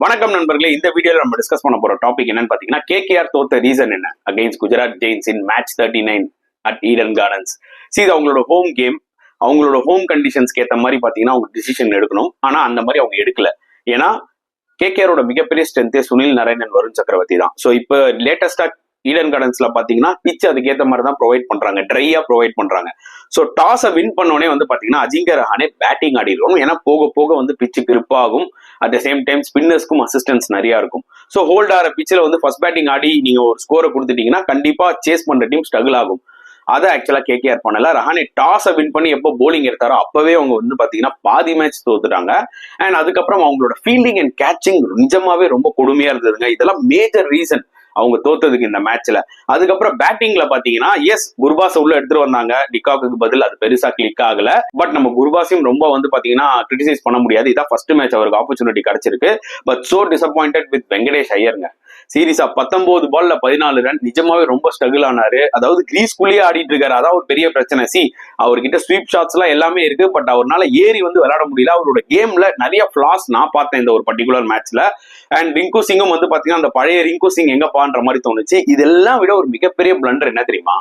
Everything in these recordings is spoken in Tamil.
வணக்கம் நண்பர்களே, இந்த வீடியோல நம்ம டிஸ்கஸ் பண்ண போற டாபிக் என்னன்னு பாத்தீங்கன்னா, கேகேஆர் தோத்த ரீசன் என்ன against Gujarat giants in match 39 at Eden Gardens. இது அவங்களோட ஹோம் கேம், அவங்களோட ஹோம் கண்டிஷன்ஸ்க்கு ஏற்ற மாதிரி பாத்தீங்கன்னா அவங்க டிசிஷன் எடுக்கணும். ஆனா அந்த மாதிரி அவங்க எடுக்கல. ஏன்னா கேகேஆரோட மிகப்பெரிய ஸ்ட்ரென்த்தே சுனில் நரேன், வருண் சக்கரவர்த்தி தான். ஸோ இப்போ லேட்டஸ்டா ஈடன் கார்டன்ஸ்ல பாத்தீங்கன்னா பிச் அதுக்கேற்ற மாதிரி தான் ப்ரொவைட் பண்றாங்க, ட்ரையா ப்ரொவைட் பண்றாங்க. ஸோ டாஸை வின் பண்ணோடனே வந்து பாத்தீங்கன்னா அஜிங்க ரஹானே பேட்டிங் ஆடிடுவோம். ஏன்னா போக போக வந்து பிச்சு கிரிப் ஆகும். அட் த சேம் டைம் ஸ்பின்னர்ஸ்க்கும் அசிஸ்டன்ஸ் நிறைய இருக்கும். ஸோ ஹோல்ட் ஆகிற பிச்சில் வந்து ஃபர்ஸ்ட் பேட்டிங் ஆடி நீங்க ஒரு ஸ்கோரை கொடுத்துட்டீங்கன்னா கண்டிப்பா சேஸ் பண்ற டீம் ஸ்ட்ரகிள் ஆகும். அதை ஆக்சுவலா கேகேஆர் பண்ணல. ரஹானே டாஸை வின் பண்ணி எப்போ போலிங் எடுத்தாரோ அப்பவே அவங்க வந்து பாத்தீங்கன்னா பாதி மேட்ச் தோத்துட்டாங்க. அண்ட் அதுக்கப்புறம் அவங்களோட ஃபீல்டிங் அண்ட் கேட்சிங் நிஜமாவே ரொம்ப கொடுமையா இருந்ததுங்க. இதெல்லாம் மேஜர் ரீசன் அவங்க தோத்ததுக்கு இந்த மேட்ச்ல. அதுக்கப்புறம் பேட்டிங்ல பாத்தீங்கன்னா எஸ் குர்பாஸ் உள்ள எடுத்துட்டு வந்தாங்க, டிகாக்கு பதில் அது பெருசா கிளிக் ஆகல. பட் நம்ம குர்பாஸையும் ரொம்ப வந்து பாத்தீங்கன்னா கிரிட்டிசைஸ் பண்ண முடியாது. இதான் ஃபர்ஸ்ட் மேட்ச் அவருக்கு ஆப்பர்ச்சுனிட்டி கிடைச்சிருக்கு. But so disappointed with Venkatesh ஐயருங்க. சீரியஸா 19 பால்ல 14 ரன், நிஜமாவே ரொம்ப ஸ்ட்ரகிள் ஆனாரு. அதாவது கிரீஸ்குள்ளேயே ஆடிட்டு இருக்காரு, அதான் ஒரு பெரிய பிரச்சனை. அவர்கிட்ட ஸ்வீப் ஷாட்ஸ் எல்லாம் எல்லாமே இருக்கு, பட் அவரால் ஏறி வந்து விளையாட முடியல. அவரோட கேம்ல நிறைய ஃபிளாஸ் நான் பார்த்தேன் இந்த ஒரு பர்டிகுலர் மேட்ச்ல. அண்ட் ரிங்கு சிங்கும் வந்து பாத்தீங்கன்னா அந்த பழைய ரிங்கு சிங் எங்க பான்ற மாதிரி தோணுச்சு. இதெல்லாம் விட ஒரு மிகப்பெரிய பிளண்டர் என்ன தெரியுமா,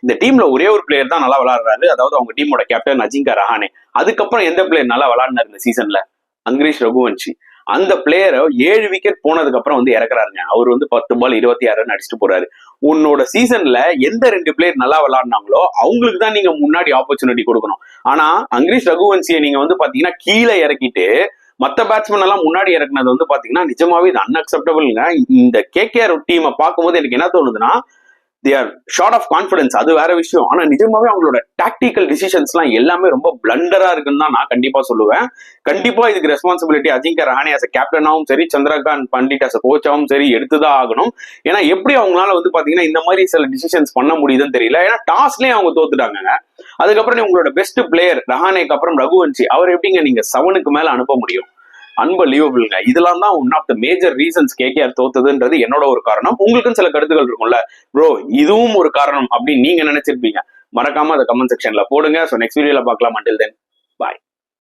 இந்த டீம்ல ஒரே ஒரு பிளேயர் தான் நல்லா விளையாடுறாரு, அதாவது அவங்க டீமோட கேப்டன் அஜிங்க ரஹானே. அதுக்கப்புறம் எந்த பிளேயர் நல்லா விளையாடினார் இந்த சீசன்ல? அங்கரீஷ் ரகுவன்ஷி. அந்த பிளேயரை 7 விக்கெட் போனதுக்கு அப்புறம் வந்து இறக்குறாருங்க. அவர் வந்து 10 பால் 26 ரன் அடிச்சுட்டு போறாரு. உன்னோட சீசன்ல எந்த 2 பிளேயர் நல்லா விளையாடினாங்களோ அவங்களுக்கு தான் நீங்க முன்னாடி ஆப்பர்ச்சுனிட்டி கொடுக்கணும். ஆனா அங்கரீஷ் ரகுவன்சியை நீங்க வந்து பாத்தீங்கன்னா கீழே இறக்கிட்டு மத்த பேட்ஸ்மேன் எல்லாம் முன்னாடி இறக்குனது வந்து பாத்தீங்கன்னா நிஜமாவே இது அன்அக்செப்டபிள்ங்க. இந்த கேகேஆர் டீமை பார்க்கும்போது எனக்கு என்ன தோணுதுன்னா, they are short of confidence, அது வேற விஷயம். ஆனா நிஜமாவே அவங்களோட டாக்டிக்கல் டிசிஷன்ஸ் எல்லாம் எல்லாமே ரொம்ப பிளண்டரா இருக்குன்னு தான் நான் கண்டிப்பா சொல்லுவேன். கண்டிப்பா இதுக்கு responsibility Ajinkya Rahane as a கேப்டனாவும் சரி, சந்திரகாந்த் பண்டிட் as a கோச்சாவும் சரி எடுத்துதான் ஆகணும். ஏன்னா எப்படி அவங்களால வந்து பாத்தீங்கன்னா இந்த மாதிரி சில டிசிஷன்ஸ் பண்ண முடியுதுன்னு தெரியல. ஏன்னா டாஸ்லயே அவங்க தோத்துட்டாங்க. அதுக்கப்புறம் உங்களோட பெஸ்ட் பிளேயர் ரஹானேக்கு அப்புறம் ரகுவன்ஷி, அவர் எப்படிங்க நீங்க 7க்கு மேல அனுப்ப முடியும்? அன்பலீவபிள்ங்க. இதெல்லாம் தான் one of the major reasons KKR தோத்ததுன்றது என்னோட ஒரு காரணம். உங்களுக்கும் சில கருத்துக்கள் இருக்கும்ல, ப்ரோ இதுவும் ஒரு காரணம் அப்படின்னு நீங்க நினைச்சிருப்பீங்க. மறக்காம அதை கமெண்ட் செக்ஷன்ல போடுங்க. ஸோ நெக்ஸ்ட் வீடியோல பார்க்கலாம். அண்டில் தென் பாய்.